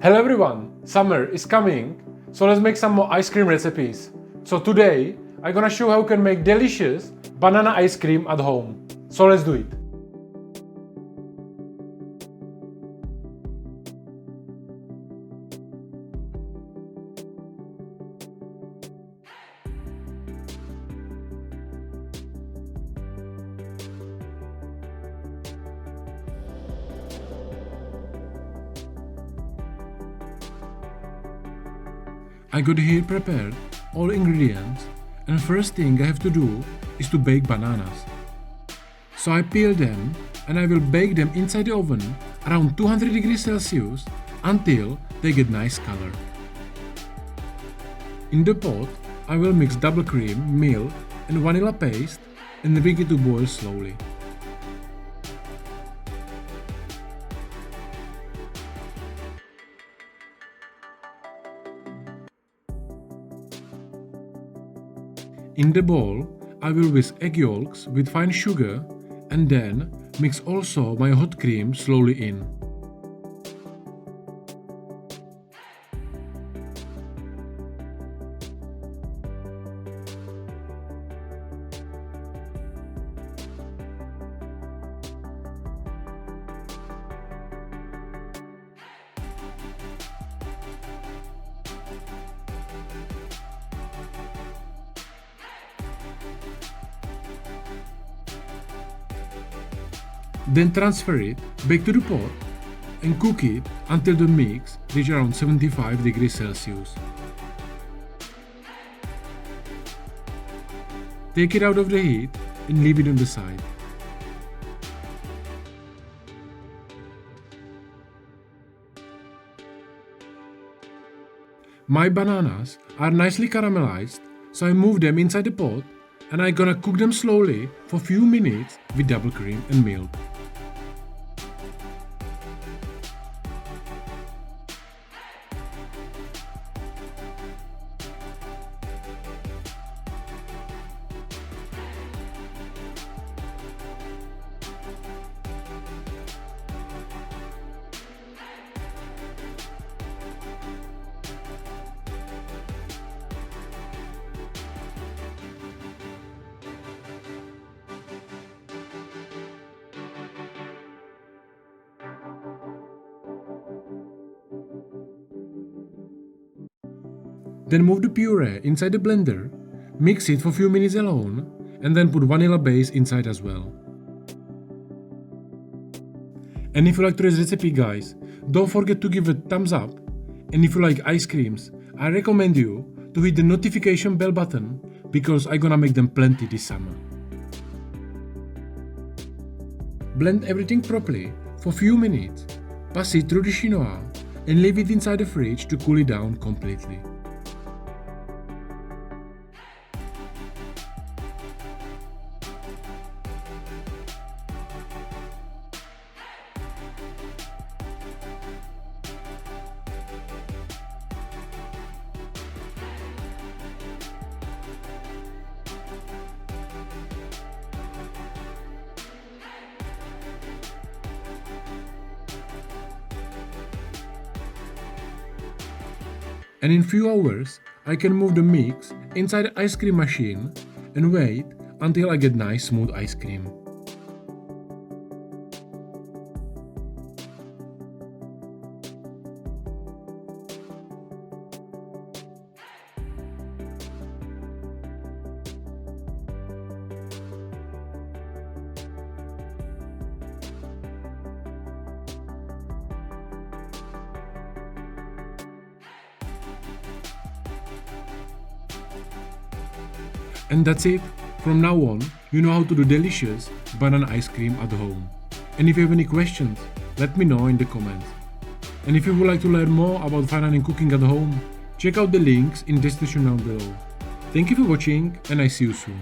Hello everyone, summer is coming, so let's make some more ice cream recipes. So today, I'm gonna show how you can make delicious banana ice cream at home. So let's do it. I got here prepared all ingredients, and first thing I have to do is to bake bananas. So I peel them and I will bake them inside the oven around 200 degrees Celsius until they get nice color. In the pot I will mix double cream, milk and vanilla paste and bring it to boil slowly. In the bowl, I will whisk egg yolks with fine sugar and then mix also my hot cream slowly in. Then transfer it back to the pot and cook it until the mix reaches around 75 degrees Celsius. Take it out of the heat and leave it on the side. My bananas are nicely caramelized, so I move them inside the pot and I'm gonna cook them slowly for a few minutes with double cream and milk. Then move the puree inside the blender, mix it for a few minutes alone, and then put vanilla base inside as well. And if you like today's recipe guys, don't forget to give it a thumbs up, and if you like ice creams, I recommend you to hit the notification bell button because I'm gonna make them plenty this summer. Blend everything properly for a few minutes, pass it through the chinois, and leave it inside the fridge to cool it down completely. And in few hours, I can move the mix inside the ice cream machine and wait until I get nice smooth ice cream. And that's it. From now on, you know how to do delicious banana ice cream at home. And if you have any questions, let me know in the comments. And if you would like to learn more about finding and cooking at home, check out the links in the description down below. Thank you for watching and I see you soon.